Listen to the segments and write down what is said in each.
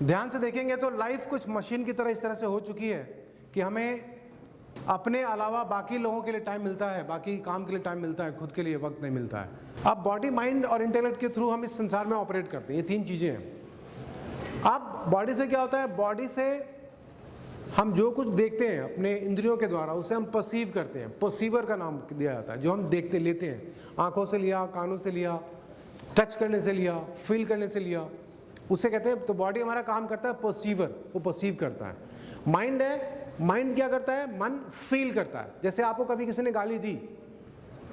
ध्यान से देखेंगे तो लाइफ कुछ मशीन की तरह इस तरह से हो चुकी है कि हमें अपने अलावा बाकी लोगों के लिए टाइम मिलता है, बाकी काम के लिए टाइम मिलता है, खुद के लिए वक्त नहीं मिलता है। अब बॉडी, माइंड और इंटेलेक्ट के थ्रू हम इस संसार में ऑपरेट करते हैं, ये तीन चीज़ें हैं। अब बॉडी से क्या होता है, बॉडी से हम जो कुछ देखते हैं अपने इंद्रियों के द्वारा उसे हम परसीव करते हैं, परसीवर का नाम दिया जाता है। जो हम देखते लेते हैं, आंखों से लिया, कानों से लिया, टच करने से लिया, फील करने से लिया, उसे कहते हैं। तो बॉडी हमारा काम करता है परसीवर, वो परसीव करता है। माइंड है, माइंड क्या करता है, मन फील करता है। जैसे आपको कभी किसी ने गाली दी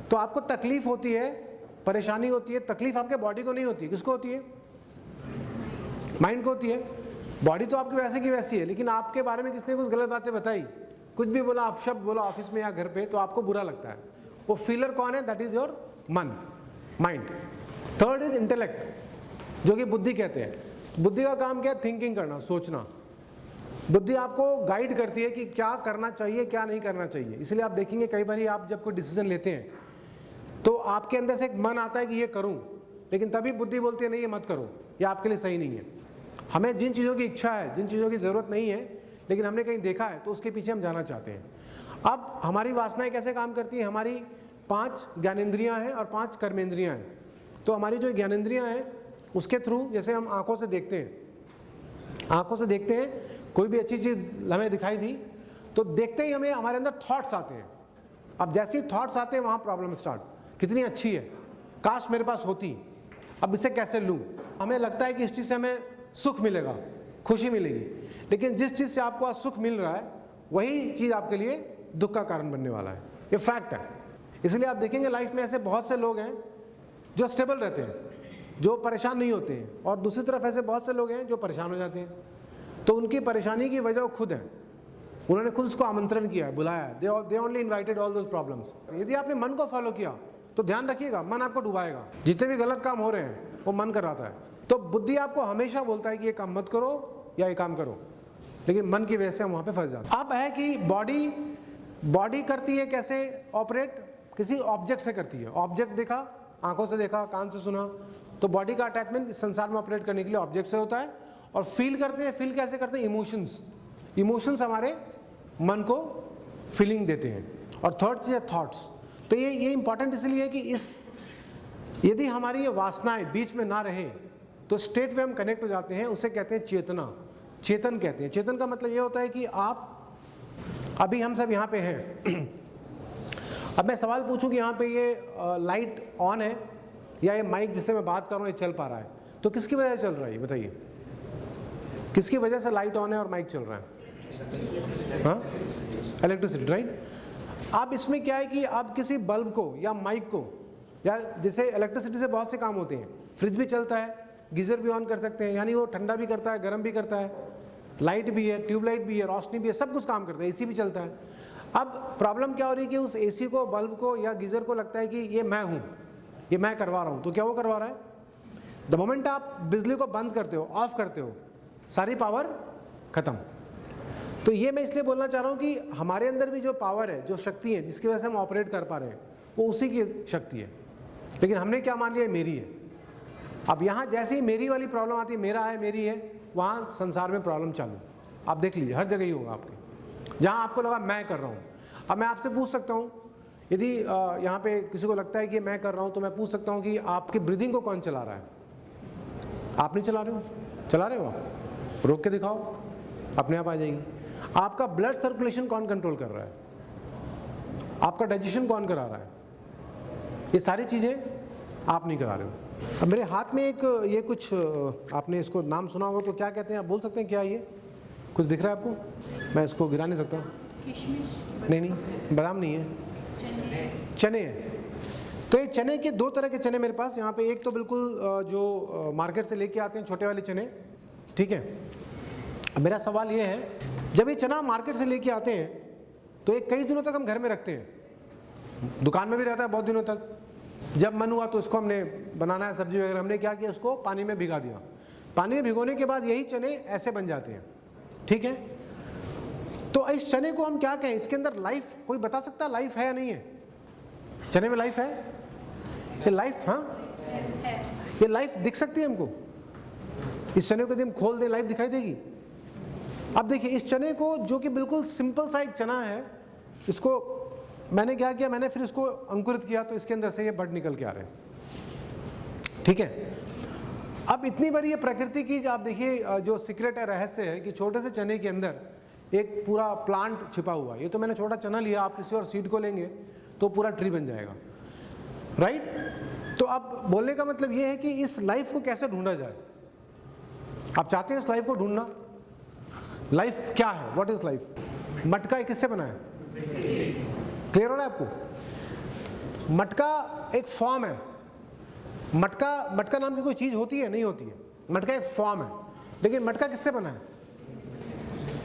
तो आपको तकलीफ होती है, परेशानी होती है, तकलीफ आपके बॉडी को नहीं होती, किसको होती है, माइंड को होती है। बॉडी तो आपकी वैसे की वैसी है, लेकिन आपके बारे में किसने कुछ गलत बातें बताई, कुछ भी बोला, अपशब्द बोला ऑफिस में या घर पे, तो आपको बुरा लगता है। वो फीलर कौन है, दैट इज योर मन, माइंड। थर्ड इज इंटेलेक्ट, जो कि बुद्धि कहते हैं। बुद्धि का काम क्या है, थिंकिंग करना, सोचना। बुद्धि आपको गाइड करती है कि क्या करना चाहिए, क्या नहीं करना चाहिए। इसलिए आप देखेंगे कई बार आप जब कोई डिसीजन लेते हैं तो आपके अंदर से एक मन आता है कि ये करूं, लेकिन तभी बुद्धि बोलती है नहीं ये मत करो, ये आपके लिए सही नहीं है। हमें जिन चीज़ों की इच्छा है, जिन चीज़ों की ज़रूरत नहीं है, लेकिन हमने कहीं देखा है तो उसके पीछे हम जाना चाहते हैं। अब हमारी वासनाएं कैसे काम करती हैं, हमारी 5 ज्ञानेंद्रियां हैं और 5 कर्मेंद्रियां हैं। तो हमारी जो ज्ञानेंद्रियां हैं उसके थ्रू, जैसे हम आँखों से देखते हैं, आँखों से देखते हैं, कोई भी अच्छी चीज़ हमें दिखाई दी तो देखते ही हमें हमारे अंदर थॉट्स आते हैं। अब जैसे ही थॉट्स आते हैं वहाँ प्रॉब्लम स्टार्ट, कितनी अच्छी है, काश मेरे पास होती, अब इसे कैसे लूँ। हमें लगता है कि इस चीज़ से हमें सुख मिलेगा, खुशी मिलेगी, लेकिन जिस चीज़ से आपको आज सुख मिल रहा है वही चीज़ आपके लिए दुख का कारण बनने वाला है, ये फैक्ट है। इसलिए आप देखेंगे लाइफ में ऐसे बहुत से लोग हैं जो स्टेबल रहते हैं, जो परेशान नहीं होते हैं, और दूसरी तरफ ऐसे बहुत से लोग हैं जो परेशान हो जाते हैं। तो उनकी परेशानी की वजह वो खुद है, उन्होंने खुद उसको आमंत्रण किया है, बुलाया है, they only invited all those problems. यदि आपने मन को फॉलो किया तो ध्यान रखिएगा मन आपको डुबाएगा। जितने भी गलत काम हो रहे हैं वो मन कराता है। तो बुद्धि आपको हमेशा बोलता है कि ये काम मत करो या ये काम करो, लेकिन मन की वजह से हम वहाँ पे फंस जाते हैं। अब है कि बॉडी करती है कैसे ऑपरेट, किसी ऑब्जेक्ट से करती है। ऑब्जेक्ट देखा, आंखों से देखा, कान से सुना, तो बॉडी का अटैचमेंट इस संसार में ऑपरेट करने के लिए ऑब्जेक्ट से होता है। और फील करते हैं, फील कैसे करते हैं, इमोशंस हमारे मन को फीलिंग देते हैं। और थर्ड चीज़ है थॉट्स। तो ये इंपॉर्टेंट इसलिए है कि यदि हमारी ये वासनाएं बीच में ना रहे तो स्टेट में हम कनेक्ट हो जाते हैं, उसे कहते हैं चेतना, चेतन कहते हैं। चेतन का मतलब ये होता है कि आप, अभी हम सब यहाँ पे हैं, अब मैं सवाल पूछूं कि यहाँ पे ये लाइट ऑन है या ये माइक जिससे मैं बात कर रहा हूँ ये चल पा रहा है, तो किसकी वजह से चल रहा है, ये बताइए, किसकी वजह से लाइट ऑन है और माइक चल रहा है, हाँ, इलेक्ट्रिसिटी, राइट। अब इसमें क्या है कि आप किसी बल्ब को या माइक को, या जैसे इलेक्ट्रिसिटी से बहुत से काम होते हैं, फ्रिज भी चलता है, गीज़र भी ऑन कर सकते हैं, यानी वो ठंडा भी करता है, गर्म भी करता है, लाइट भी है, ट्यूबलाइट भी है, रोशनी भी है, सब कुछ काम करता है, एसी भी चलता है। अब प्रॉब्लम क्या हो रही है कि उस एसी को, बल्ब को या गीज़र को लगता है कि ये मैं हूँ, ये मैं करवा रहा हूँ। तो क्या वो करवा रहा है, द मोमेंट आप बिजली को बंद करते हो, ऑफ करते हो, सारी पावर खत्म। तो ये मैं इसलिए बोलना चाह रहा हूँ कि हमारे अंदर भी जो पावर है, जो शक्ति है, जिसकी वजह से हम ऑपरेट कर पा रहे हैं, वो उसी की शक्ति है, लेकिन हमने क्या मान लिया, मेरी है। अब यहाँ जैसे ही मेरी वाली प्रॉब्लम आती है, मेरा है, मेरी है, वहाँ संसार में प्रॉब्लम चालू। आप देख लीजिए, हर जगह ही होगा आपके, जहाँ आपको लगा मैं कर रहा हूँ। अब मैं आपसे पूछ सकता हूँ, यदि यहाँ पे किसी को लगता है कि मैं कर रहा हूँ, तो मैं पूछ सकता हूँ कि आपकी ब्रीदिंग को कौन चला रहा है? आप नहीं चला रहे हो, चला रहे हो आप? रोक के दिखाओ, अपने आप आ जाएगी। आपका ब्लड सर्कुलेशन कौन कंट्रोल कर रहा है? आपका डाइजेशन कौन करा रहा है? ये सारी चीज़ें आप नहीं करा रहे हो। अब मेरे हाथ में एक ये कुछ, आपने इसको नाम सुना होगा, तो क्या कहते हैं, आप बोल सकते हैं क्या? ये कुछ दिख रहा है आपको? मैं इसको गिरा नहीं सकता। किशमिश? नहीं, बादाम नहीं है, चने हैं। तो ये चने के 2 तरह के चने मेरे पास यहाँ पे, एक तो बिल्कुल जो मार्केट से लेके आते हैं छोटे वाले चने, ठीक है। अब मेरा सवाल ये है, जब ये चना मार्केट से लेके आते हैं तो ये कई दिनों तक हम घर में रखते हैं, दुकान में भी रहता है बहुत दिनों तक। जब मन हुआ तो इसको हमने बनाना है सब्जी वगैरह, हमने क्या किया, उसको पानी में भिगा दिया। पानी में भिगोने के बाद यही चने ऐसे बन जाते हैं, ठीक है। तो इस चने को हम क्या कहें, इसके अंदर लाइफ, कोई बता सकता है लाइफ है या नहीं है? चने में लाइफ है? ये लाइफ, हाँ, ये लाइफ दिख सकती है हमको? इस चने को यदि हम खोल दें लाइफ दिखाई देगी? अब देखिए इस चने को, जो कि बिल्कुल सिंपल सा एक चना है, इसको मैंने क्या किया, मैंने फिर इसको अंकुरित किया तो इसके अंदर से ये बड निकल के आ रहे हैं। ठीक है, अब इतनी बड़ी ये प्रकृति की आप देखिए जो सीक्रेट है, रहस्य है कि छोटे से चने के अंदर एक पूरा प्लांट छिपा हुआ है। ये तो मैंने छोटा चना लिया, आप किसी और सीड को लेंगे तो पूरा ट्री बन जाएगा, राइट? तो अब बोलने का मतलब ये है कि इस लाइफ को कैसे ढूंढा जाए। आप चाहते हैं इस लाइफ को ढूंढना? लाइफ क्या है? What is life? मटका ये किससे बना है? क्लियर हो रहा है आपको? मटका एक फॉर्म है। मटका नाम की कोई चीज होती है? नहीं होती है। मटका एक फॉर्म है, लेकिन मटका किससे बना है?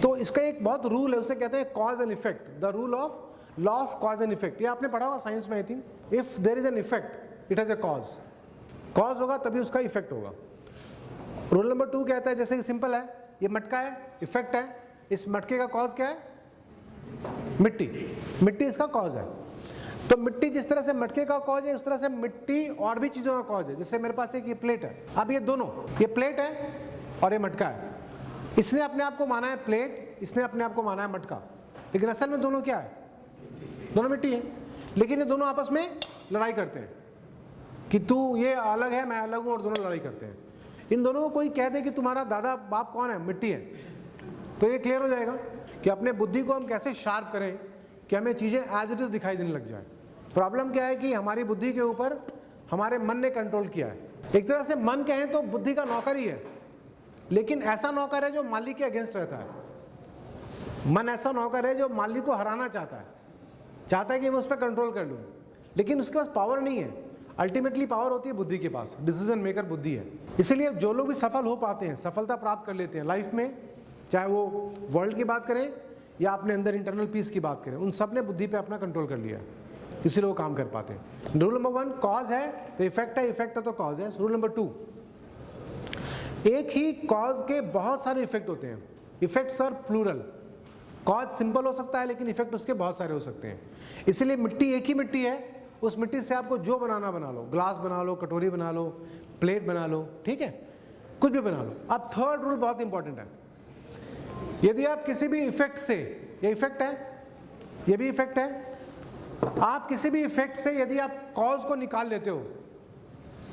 तो इसका एक बहुत रूल है, उसे कहते हैं cause and effect, the rule of law of cause and effect. ये आपने पढ़ा होगा साइंस में, I think. If there is an effect it has a cause. Cause होगा तभी उसका इफेक्ट होगा। रूल नंबर 2 कहता है, जैसे कि सिंपल है, ये मटका है, इफेक्ट है, इस मटके का कॉज क्या है? मिट्टी। मिट्टी इसका कॉज है। तो मिट्टी जिस तरह से मटके का कॉज है, उस तरह से मिट्टी और भी चीजों का कॉज है। जैसे मेरे पास एक ये प्लेट है, अब ये दोनों, ये प्लेट है और ये मटका है। इसने अपने आप को माना है प्लेट, इसने अपने आप को माना है मटका, लेकिन असल में दोनों क्या है? दोनों मिट्टी है। लेकिन ये दोनों आपस में लड़ाई करते हैं कि तू, ये अलग है, मैं अलग हूं, और दोनों लड़ाई करते हैं। इन दोनों को कोई कह दे कि तुम्हारा दादा बाप कौन है? मिट्टी है, तो ये क्लियर हो जाएगा कि अपने बुद्धि को हम कैसे शार्प करें कि हमें चीजें एज इट इज दिखाई देने लग जाए। प्रॉब्लम क्या है कि हमारी बुद्धि के ऊपर हमारे मन ने कंट्रोल किया है। एक तरह से मन कहें तो बुद्धि का नौकर ही है, लेकिन ऐसा नौकर है जो मालिक के अगेंस्ट रहता है। मन ऐसा नौकर है जो मालिक को हराना चाहता है कि मैं उस पर कंट्रोल कर लूँ, लेकिन उसके पास पावर नहीं है। अल्टीमेटली पावर होती है बुद्धि के पास, डिसीजन मेकर बुद्धि है। इसीलिए जो लोग भी सफल हो पाते हैं, सफलता प्राप्त कर लेते हैं लाइफ में, चाहे वो वर्ल्ड की बात करें या अपने अंदर इंटरनल पीस की बात करें, उन सब ने बुद्धि पे अपना कंट्रोल कर लिया, इसीलिए वो काम कर पाते हैं। रूल नंबर 1 कॉज है तो इफेक्ट है, इफेक्ट है तो कॉज है। रूल नंबर 2, एक ही कॉज के बहुत सारे इफेक्ट होते हैं। Effects are plural. Cause simple हो सकता है, लेकिन इफेक्ट उसके बहुत सारे हो सकते हैं। इसीलिए मिट्टी एक ही मिट्टी है, उस मिट्टी से आपको जो बनाना बना लो, ग्लास बना लो, कटोरी बना लो, प्लेट बना लो, ठीक है, कुछ भी बना लो। अब थर्ड रूल बहुत इंपॉर्टेंट है। यदि आप किसी भी इफेक्ट से, ये इफेक्ट है, ये भी इफेक्ट है, आप किसी भी इफेक्ट से यदि आप कॉज को निकाल लेते हो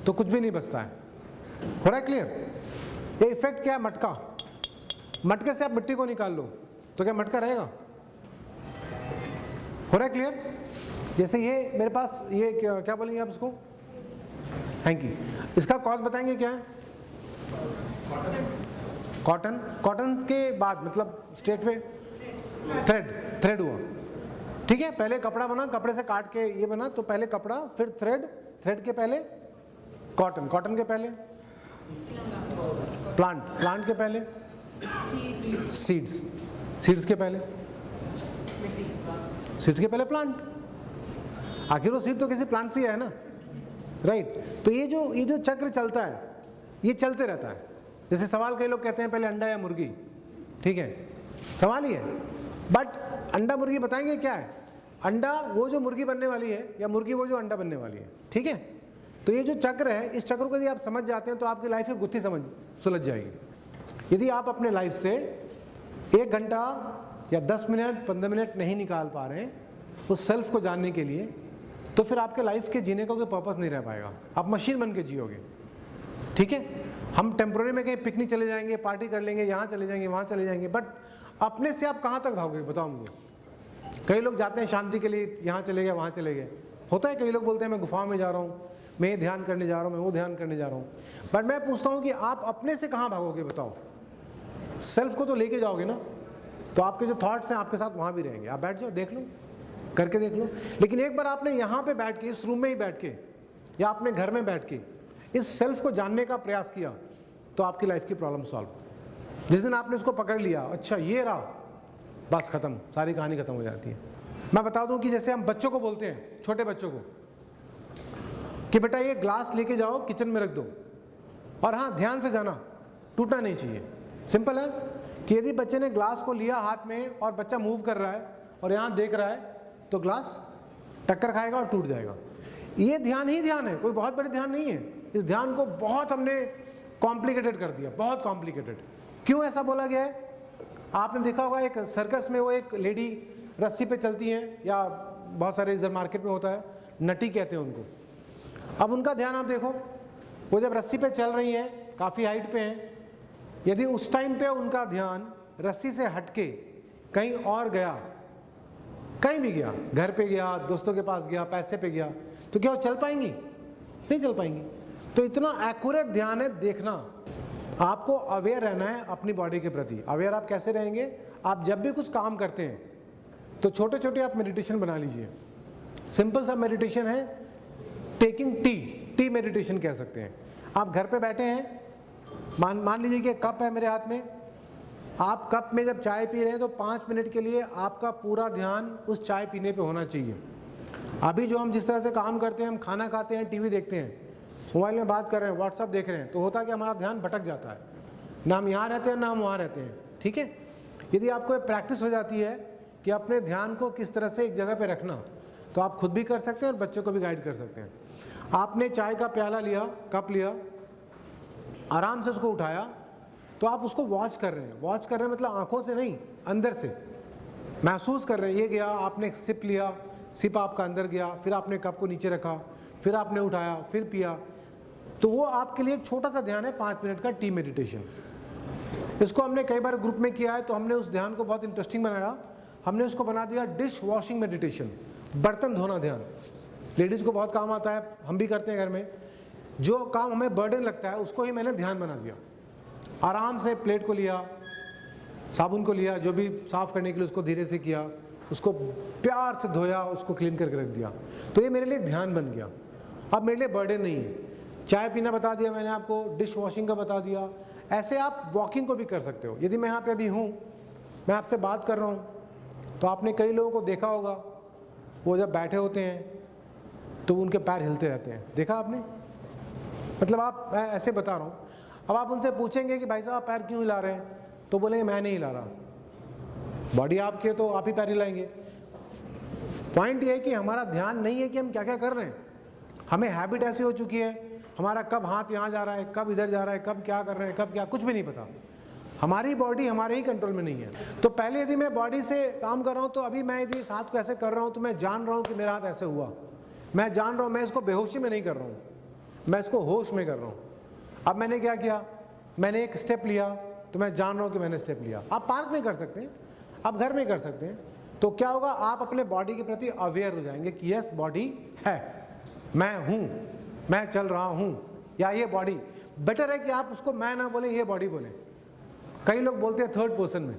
तो कुछ भी नहीं बचता है। हो रहा है क्लियर? ये इफेक्ट क्या है? मटका। मटके से आप मिट्टी को निकाल लो तो क्या मटका रहेगा? हो रहा है क्लियर? जैसे ये मेरे पास ये क्या बोलेंगे आप इसको? हैंकी। इसका कॉज बताएंगे क्या है? कॉटन। कॉटन के बाद मतलब स्ट्रेट वे थ्रेड हुआ, ठीक है। पहले कपड़ा बना, कपड़े से काट के ये बना, तो पहले कपड़ा, फिर थ्रेड के पहले कॉटन के पहले प्लांट के पहले सीड्स के पहले प्लांट। आखिर वो सीड तो किसी प्लांट से है ना, राइट? तो ये जो चक्र चलता है, ये चलते रहता है। जैसे सवाल कई लोग कहते हैं पहले अंडा या मुर्गी, ठीक है, सवाल ही है। बट अंडा मुर्गी बताएंगे क्या है? अंडा वो जो मुर्गी बनने वाली है, या मुर्गी वो जो अंडा बनने वाली है, ठीक है। तो ये जो चक्र है, इस चक्र को यदि आप समझ जाते हैं तो आपकी लाइफ की गुत्थी सुलझ जाएगी। यदि आप अपने लाइफ से 1 घंटा या 10 मिनट 15 मिनट नहीं निकाल पा रहे हैं उस सेल्फ को जानने के लिए, तो फिर आपके लाइफ के जीने का कोई पर्पस नहीं रह पाएगा। आप मशीन बन के जियोगे, ठीक है। हम टेम्पोररी में कहीं पिकनिक चले जाएंगे, पार्टी कर लेंगे, यहाँ चले जाएंगे, वहाँ चले जाएंगे, बट अपने से आप कहाँ तक भागोगे बताओ मुझे? कई लोग जाते हैं शांति के लिए, यहाँ चले गए, वहाँ चले गए, होता है। कई लोग बोलते हैं मैं गुफा में जा रहा हूँ, मैं ये ध्यान करने जा रहा हूँ, मैं वो ध्यान करने जा रहा हूँ। बट मैं पूछता हूँ कि आप अपने से कहाँ भागोगे बताओ? सेल्फ को तो लेके जाओगे ना, तो आपके जो थॉट्स हैं आपके साथ वहाँ भी रहेंगे। आप बैठ जाओ, देख लो, करके देख लो। लेकिन एक बार आपने यहाँ पे बैठ के, इस रूम में ही बैठ के, या अपने घर में बैठ के इस सेल्फ को जानने का प्रयास किया, तो आपकी लाइफ की प्रॉब्लम सॉल्व। जिस दिन आपने इसको पकड़ लिया, अच्छा ये रहा, बस खत्म, सारी कहानी खत्म हो जाती है। मैं बता दूं कि जैसे हम बच्चों को बोलते हैं, छोटे बच्चों को, कि बेटा ये ग्लास लेके जाओ, किचन में रख दो, और हाँ ध्यान से जाना, टूटना नहीं चाहिए। सिंपल है कि यदि बच्चे ने ग्लास को लिया हाथ में और बच्चा मूव कर रहा है और यहाँ देख रहा है, तो ग्लास टक्कर खाएगा और टूट जाएगा। ये ध्यान ही ध्यान है, कोई बहुत बड़ी ध्यान नहीं है। इस ध्यान को बहुत हमने कॉम्प्लिकेटेड कर दिया, बहुत कॉम्प्लिकेटेड। क्यों ऐसा बोला गया है? आपने देखा होगा एक सर्कस में वो एक लेडी रस्सी पे चलती हैं, या बहुत सारे इधर मार्केट में होता है, नटी कहते हैं उनको। अब उनका ध्यान आप देखो, वो जब रस्सी पे चल रही हैं, काफ़ी हाइट पे हैं, यदि उस टाइम पे उनका ध्यान रस्सी से हटके कहीं और गया, कहीं भी गया, घर पे गया, दोस्तों के पास गया, पैसे पे गया, तो क्या वो चल पाएंगी? नहीं चल पाएंगी। तो इतना एक्यूरेट ध्यान है देखना। आपको अवेयर रहना है अपनी बॉडी के प्रति। अवेयर आप कैसे रहेंगे? आप जब भी कुछ काम करते हैं तो छोटे छोटे आप मेडिटेशन बना लीजिए। सिंपल सा मेडिटेशन है, टेकिंग टी मेडिटेशन कह सकते हैं। आप घर पे बैठे हैं, मान लीजिए कि कप है मेरे हाथ में, आप कप में जब चाय पी रहे हैं तो 5 मिनट के लिए आपका पूरा ध्यान उस चाय पीने पे होना चाहिए। अभी जो हम जिस तरह से काम करते हैं, हम खाना खाते हैं, टीवी देखते हैं, मोबाइल में बात कर रहे हैं, व्हाट्सअप देख रहे हैं, तो होता है कि हमारा ध्यान भटक जाता है, ना हम यहाँ रहते हैं ना हम वहाँ रहते हैं। ठीक है, यदि आपको प्रैक्टिस हो जाती है कि अपने ध्यान को किस तरह से एक जगह पे रखना, तो आप खुद भी कर सकते हैं और बच्चों को भी गाइड कर सकते हैं। आपने चाय का प्याला लिया, कप लिया, आराम से उसको उठाया, तो आप उसको वॉच कर रहे हैं। वॉच कर रहे हैं मतलब आंखों से नहीं, अंदर से महसूस कर रहे हैं। ये गया, आपने एक सिप लिया, सिप आपका अंदर गया, फिर आपने कप को नीचे रखा, फिर आपने उठाया, फिर पिया। तो वो आपके लिए एक छोटा सा ध्यान है, 5 मिनट का टी मेडिटेशन। इसको हमने कई बार ग्रुप में किया है, तो हमने उस ध्यान को बहुत इंटरेस्टिंग बनाया। हमने उसको बना दिया डिश वॉशिंग मेडिटेशन, बर्तन धोना ध्यान। लेडीज़ को बहुत काम आता है, हम भी करते हैं घर में। जो काम हमें बर्डन लगता है उसको ही मैंने ध्यान बना दिया। आराम से प्लेट को लिया, साबुन को लिया, जो भी साफ़ करने के लिए उसको धीरे से किया, उसको प्यार से धोया, उसको क्लीन करके रख दिया। तो ये मेरे लिए ध्यान बन गया। अब मेरे लिए बर्डन नहीं है। चाय पीना बता दिया मैंने आपको, डिश वॉशिंग का बता दिया। ऐसे आप वॉकिंग को भी कर सकते हो। यदि मैं यहाँ पे अभी हूँ, मैं आपसे बात कर रहा हूँ, तो आपने कई लोगों को देखा होगा, वो जब बैठे होते हैं तो उनके पैर हिलते रहते हैं। देखा आपने? मतलब आप, मैं ऐसे बता रहा हूँ। अब आप उनसे पूछेंगे कि भाई साहब आप पैर क्यों हिला रहे हैं, तो बोलेंगे मैं नहीं हिला रहा। बॉडी आपकी है तो आप ही पैर हिलाएंगे। पॉइंट ये है कि हमारा ध्यान नहीं है कि हम क्या क्या कर रहे हैं। हमें हैबिट ऐसी हो चुकी है, हमारा कब हाथ यहाँ जा रहा है, कब इधर जा रहा है, कब क्या कर रहे हैं, कब क्या, कुछ भी नहीं पता। हमारी बॉडी हमारे ही कंट्रोल में नहीं है। तो पहले यदि मैं बॉडी से काम कर रहा हूँ, तो अभी मैं यदि इस हाथ को ऐसे कर रहा हूँ, तो मैं जान रहा हूँ कि मेरा हाथ ऐसे हुआ। मैं जान रहा हूँ, मैं इसको बेहोशी में नहीं कर रहा हूँ, मैं इसको होश में कर रहा हूँ। अब मैंने क्या किया, मैंने एक स्टेप लिया, तो मैं जान रहा हूँ कि मैंने स्टेप लिया। आप पार्क में कर सकते हैं, आप घर में कर सकते हैं। तो क्या होगा, आप अपने बॉडी के प्रति अवेयर हो जाएंगे कि यस बॉडी है, मैं हूँ, मैं चल रहा हूँ, या ये बॉडी। बेटर है कि आप उसको मैं ना बोलें, ये बॉडी बोलें। कई लोग बोलते हैं थर्ड पर्सन में,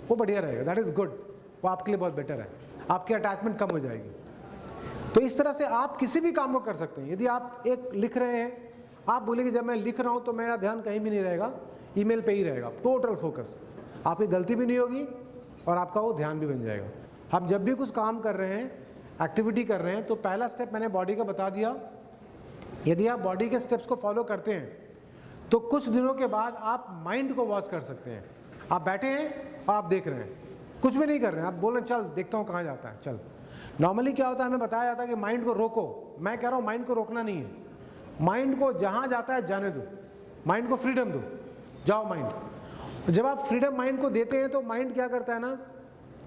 वो बढ़िया रहेगा, दैट इज़ गुड, वो आपके लिए बहुत बेटर है, आपकी अटैचमेंट कम हो जाएगी। तो इस तरह से आप किसी भी काम को कर सकते हैं। यदि आप एक लिख रहे हैं, आप बोलेंगे जब मैं लिख रहा हूँ तो मेरा ध्यान कहीं भी नहीं रहेगा, ईमेल पे ही रहेगा, टोटल फोकस, आपकी गलती भी नहीं होगी और आपका वो ध्यान भी बन जाएगा। आप जब भी कुछ काम कर रहे हैं, एक्टिविटी कर रहे हैं, तो पहला स्टेप मैंने बॉडी का बता दिया। यदि आप बॉडी के स्टेप्स को फॉलो करते हैं तो कुछ दिनों के बाद आप माइंड को वॉच कर सकते हैं। आप बैठे हैं और आप देख रहे हैं, कुछ भी नहीं कर रहे हैं, आप बोल रहे हैं चल देखता हूँ कहाँ जाता है, चल। नॉर्मली क्या होता है, हमें बताया जाता है कि माइंड को रोको। मैं कह रहा हूँ माइंड को रोकना नहीं है, माइंड को जहाँ जाता है जाने दो, माइंड को फ्रीडम दो, जाओ माइंड। जब आप फ्रीडम माइंड को देते हैं तो माइंड क्या करता है ना,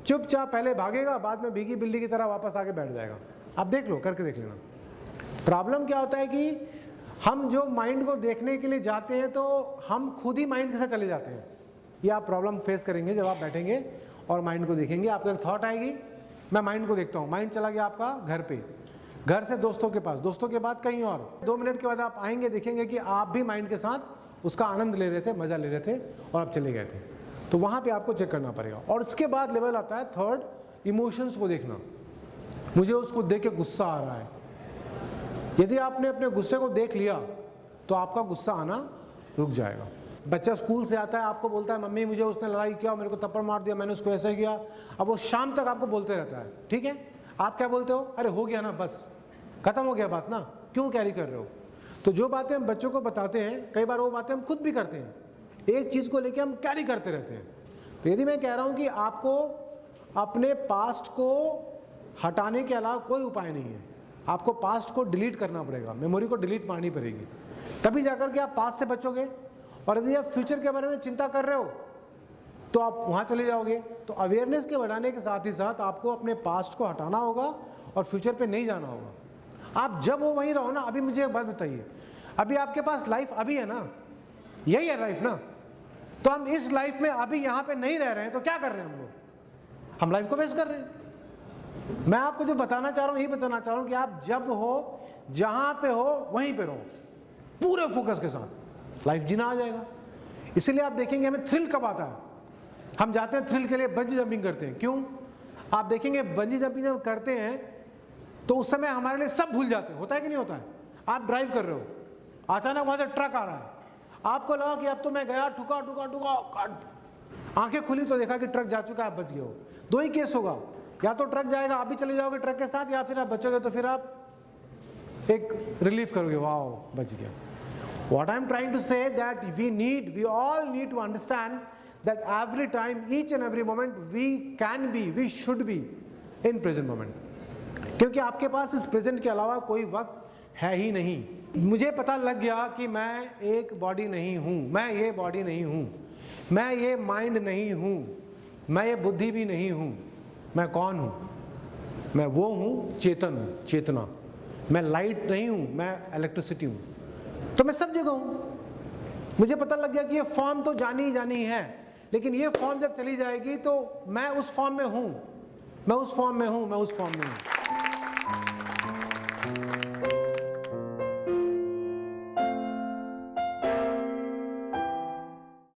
चुपचाप पहले भागेगा, बाद में भीगी बिल्ली की तरह वापस आके बैठ जाएगा। आप देख लो, करके देख लेना। प्रॉब्लम क्या होता है कि हम जो माइंड को देखने के लिए जाते हैं तो हम खुद ही माइंड के साथ चले जाते हैं। ये आप प्रॉब्लम फेस करेंगे जब आप बैठेंगे और माइंड को देखेंगे। आपको एक थॉट आएगी, मैं माइंड को देखता हूँ, माइंड चला गया आपका घर पे, घर से दोस्तों के पास, दोस्तों के बाद कहीं और। 2 मिनट के बाद आप आएंगे, देखेंगे कि आप भी माइंड के साथ उसका आनंद ले रहे थे, मजा ले रहे थे और आप चले गए थे। तो वहाँ पे आपको चेक करना पड़ेगा। और उसके बाद लेवल आता है थर्ड, इमोशंस को देखना। मुझे उसको देख के गुस्सा आ रहा है। यदि आपने अपने गुस्से को देख लिया तो आपका गुस्सा आना रुक जाएगा। बच्चा स्कूल से आता है, आपको बोलता है मम्मी मुझे उसने लड़ाई किया, मेरे को थप्पड़ मार दिया, मैंने उसको ऐसा किया। अब वो शाम तक आपको बोलते रहता है, ठीक है। आप क्या बोलते हो, अरे हो गया ना, बस खत्म हो गया बात ना, क्यों कैरी कर रहे हो। तो जो बातें हम बच्चों को बताते हैं, कई बार वो बातें हम खुद भी करते हैं, एक चीज़ को लेकर हम कैरी करते रहते हैं। तो यदि मैं कह रहा हूँ कि आपको अपने पास्ट को हटाने के अलावा कोई उपाय नहीं है, आपको पास्ट को डिलीट करना पड़ेगा, मेमोरी को डिलीट मारनी पड़ेगी, तभी जाकर के आप पास्ट से बचोगे। और यदि आप फ्यूचर के बारे में चिंता कर रहे हो तो आप वहाँ चले जाओगे। तो अवेयरनेस के बढ़ाने के साथ ही साथ आपको अपने पास्ट को हटाना होगा और फ्यूचर पे नहीं जाना होगा। आप जब वो वहीं रहो ना। अभी मुझे एक बात बताइए, अभी आपके पास लाइफ अभी है ना, यही है लाइफ ना। तो हम इस लाइफ में अभी यहाँ पे नहीं रह रहे हैं तो क्या कर रहे हैं हम लोग? हम लाइफ को वेस्ट कर रहे हैं। मैं आपको जो बताना चाह रहा हूँ, यही बताना चाह रहा हूँ कि आप जब हो, जहाँ पे हो, वहीं पे रहो पूरे फोकस के साथ, लाइफ जीना आ जाएगा। इसीलिए आप देखेंगे हमें थ्रिल कब आता है, हम जाते हैं थ्रिल के लिए बंजी जंपिंग करते हैं। क्यों? आप देखेंगे बंजी जंपिंग जब करते हैं तो उस समय हमारे लिए सब भूल जाते हैं। होता है कि नहीं होता है? आप ड्राइव कर रहे हो, अचानक वहाँ से ट्रक आ रहा है, आपको लगा कि अब तो मैं गया, ठुका ठुका ठुका, आंखें खुली तो देखा कि ट्रक जा चुका है, आप बच गए हो। दो ही केस होगा, या तो ट्रक जाएगा, आप भी चले जाओगे ट्रक के साथ, या फिर आप बचोगे तो फिर आप एक रिलीफ करोगे, वाह बच गया। What I'm trying to say that we all need to understand that every time, each and every moment we should be in present moment। क्योंकि आपके पास इस प्रेजेंट के अलावा कोई वक्त है ही नहीं। मुझे पता लग गया कि मैं एक बॉडी नहीं हूँ, मैं ये बॉडी नहीं हूँ, मैं ये माइंड नहीं हूँ, मैं ये बुद्धि भी नहीं हूँ। मैं कौन हूँ? मैं वो हूँ, चेतन हूँ, चेतना। मैं लाइट नहीं हूँ, मैं इलेक्ट्रिसिटी हूँ। तो मैं सब जगह हूँ। मुझे पता लग गया कि ये फॉर्म तो जानी ही जानी है, लेकिन ये फॉर्म जब चली जाएगी तो मैं उस फॉर्म में हूँ, मैं उस फॉर्म में हूँ, मैं उस फॉर्म में हूँ।